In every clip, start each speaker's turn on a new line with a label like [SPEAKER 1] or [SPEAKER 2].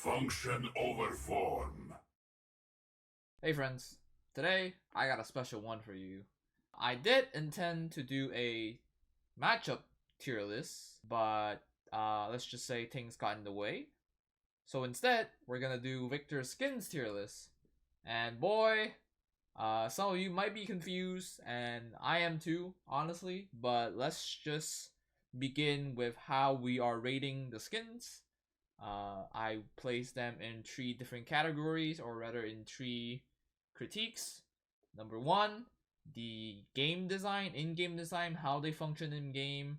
[SPEAKER 1] Function over form.
[SPEAKER 2] Hey friends, today I got a special one for you. I did intend to do a matchup tier list, but let's just say things got in the way. So instead, we're gonna do Viktor's skins tier list. And boy, some of you might be confused, and I am too, honestly. But let's just begin with how we are rating the skins. I place them in 3 different categories, or rather in 3 critiques. Number 1, the game design, in-game design, how they function in game,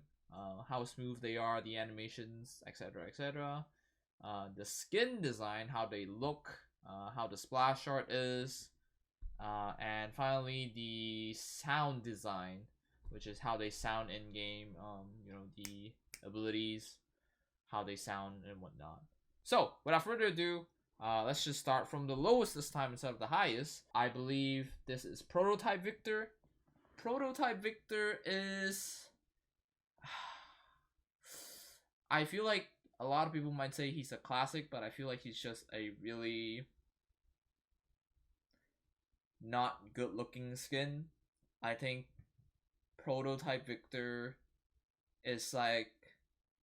[SPEAKER 2] how smooth they are, the animations, etc, etc. The skin design, how they look, how the splash art is, and finally the sound design, which is how they sound in game, the abilities, how they sound and whatnot. So without further ado, let's just start from the lowest this time instead of the highest. I believe this is Prototype Viktor. Prototype Viktor is I feel like a lot of people might say he's a classic, but I feel like he's just a really not good looking skin. I think Prototype Viktor is like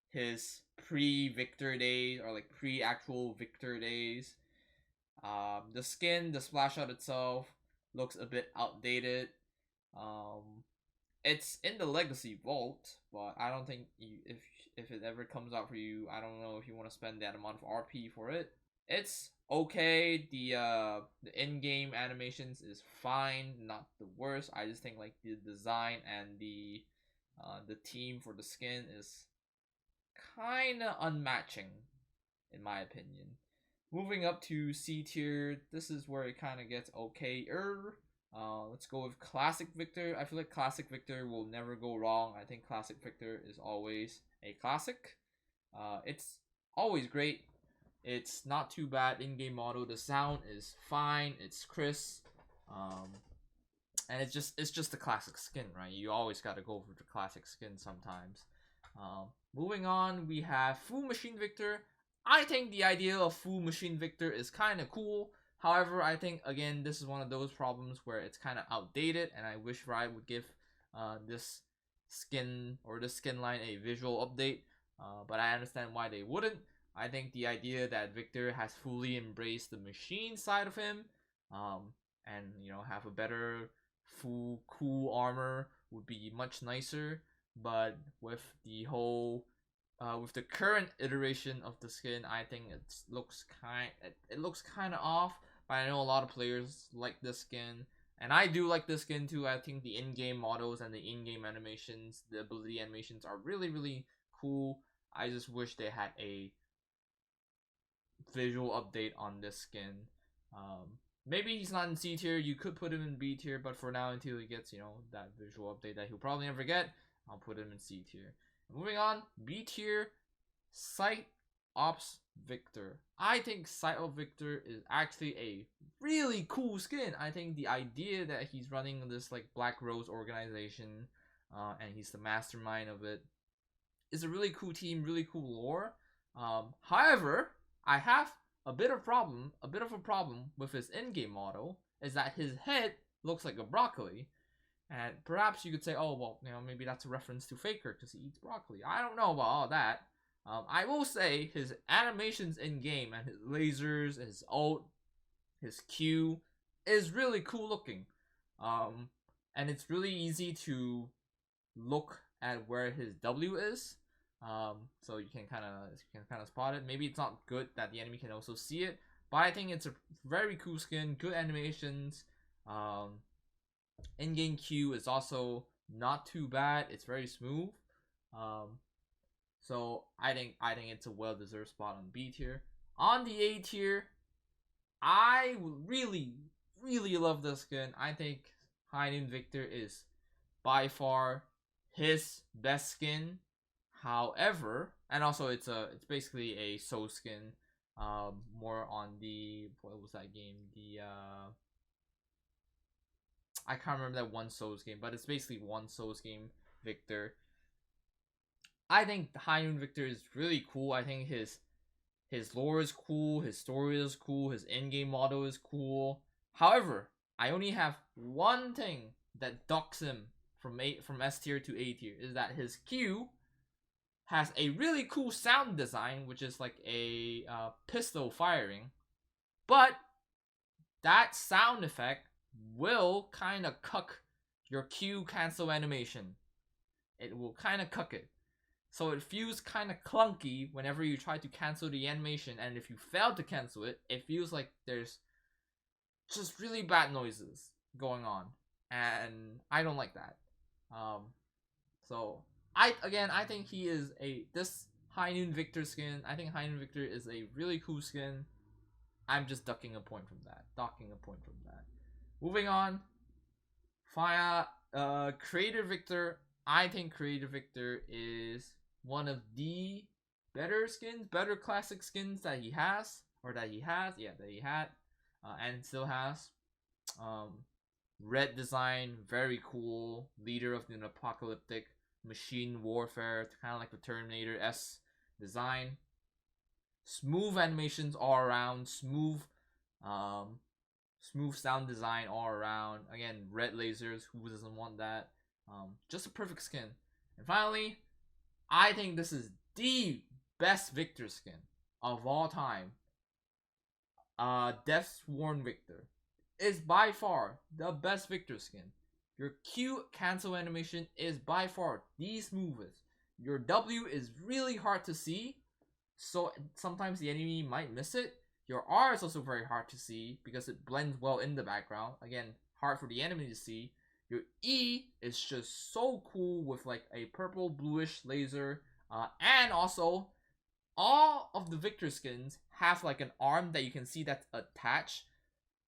[SPEAKER 2] his pre-Viktor days, or like pre-actual Viktor days. The skin, the splash out itself looks a bit outdated. It's in the Legacy Vault, but I don't think if it ever comes out for you, I don't know if you want to spend that amount of RP for it. It's okay. The in-game animations is fine, not the worst. I just think like the design and the team for the skin is kind of unmatching, in my opinion. Moving up to C tier, this is where it kind of gets okay-er. Let's go with Classic Viktor. I feel like Classic Viktor will never go wrong. I think Classic Viktor is always a classic. It's always great. It's not too bad in-game model. The sound is fine. It's crisp. And it's just the classic skin, right? You always gotta go for the classic skin sometimes. Moving on, we have Full Machine Viktor. I think the idea of Full Machine Viktor is kind of cool. However, I think, again, this is one of those problems where it's kind of outdated, and I wish Riot would give this skin or this skin line a visual update. But I understand why they wouldn't. I think the idea that Viktor has fully embraced the machine side of him, and have a better full cool armor would be much nicer. But with the whole with the current iteration of the skin, I think it looks kind of off. But I know a lot of players like this skin, and I do like this skin too. I think the in-game models and the in-game animations, the ability animations, are really cool. I just wish they had a visual update on this skin. Maybe he's not in C tier. You could put him in B tier, but for now, until he gets that visual update that he'll probably never get, I'll put him in C tier. Moving on, B tier, Site Ops Viktor. I think Site Ops Viktor is actually a really cool skin. I think the idea that he's running this like Black Rose organization, and he's the mastermind of it, is a really cool team, really cool lore. However, I have a bit of a problem with his in-game model, is that his head looks like a broccoli. And perhaps you could say, oh, well, maybe that's a reference to Faker because he eats broccoli. I don't know about all that. I will say his animations in game and his lasers, his ult, his Q is really cool looking. And it's really easy to look at where his W is. So you can kind of spot it. Maybe it's not good that the enemy can also see it, but I think it's a very cool skin, good animations. In-game Q is also not too bad. It's very smooth. So I think it's a well-deserved spot on B tier. On the A tier, I really love this skin. I think High Noon Viktor is by far his best skin. However, and also it's basically a soul skin. More on the, what was that game? The I can't remember that one Souls game, but it's basically one Souls game, Viktor. I think High Noon Viktor is really cool. I think his His lore is cool, his story is cool, his in-game model is cool. However, I only have one thing that docks him from S tier to A tier, is that his Q has a really cool sound design, which is like a pistol firing, but that sound effect will kind of cuck your Q cancel animation. It will kind of cuck it. So it feels kind of clunky whenever you try to cancel the animation, and if you fail to cancel it, it feels like there's just really bad noises going on, and I don't like that. So I think he is this High Noon Viktor skin. I think High Noon Viktor is a really cool skin. I'm just docking a point from that. Moving on. Creator Viktor. I think Creator Viktor is one of the better classic skins that he has, that he had, and still has. Red design, very cool. Leader of the apocalyptic machine warfare, kind of like the Terminator S design. Smooth animations all around, smooth sound design all around. Again, red lasers, who doesn't want that? Just a perfect skin. And finally, I think this is the best Viktor skin of all time. Deathsworn Viktor is by far the best Viktor skin. Your Q cancel animation is by far the smoothest. Your W is really hard to see, so sometimes the enemy might miss it. Your R is also very hard to see because it blends well in the background. Again, hard for the enemy to see. Your E is just so cool with like a purple bluish laser, and also all of the Viktor skins have like an arm that you can see that's attached.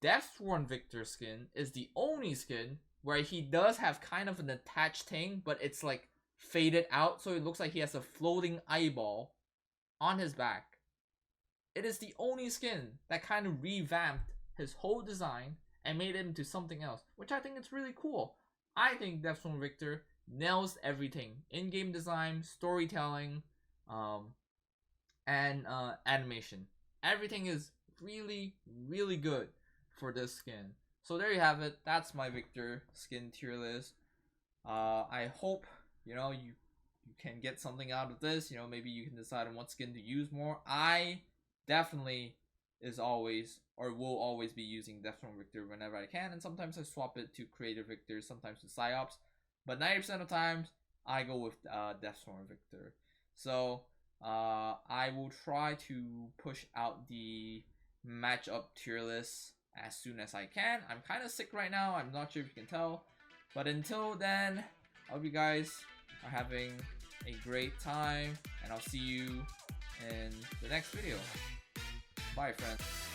[SPEAKER 2] Deathsworn Viktor skin is the only skin where he does have kind of an attached thing, but it's like faded out, so it looks like he has a floating eyeball on his back. It is the only skin that kind of revamped his whole design and made it into something else, which I think is really cool. I think Deathsworn Viktor nails everything: in-game design, storytelling, and animation. Everything is really, really good for this skin. So there you have it. That's my Viktor skin tier list. I hope you can get something out of this. Maybe you can decide on what skin to use more. I definitely will always be using Deathsworn Viktor whenever I can, and sometimes I swap it to Creator Viktor, sometimes to Psyops, but 90% of times I go with Deathsworn Viktor. So I will try to push out the matchup tier list as soon as I can. I'm kind of sick right now, I'm not sure if you can tell, but until then, I hope you guys are having a great time, and I'll see you in the next video. Bye, friends.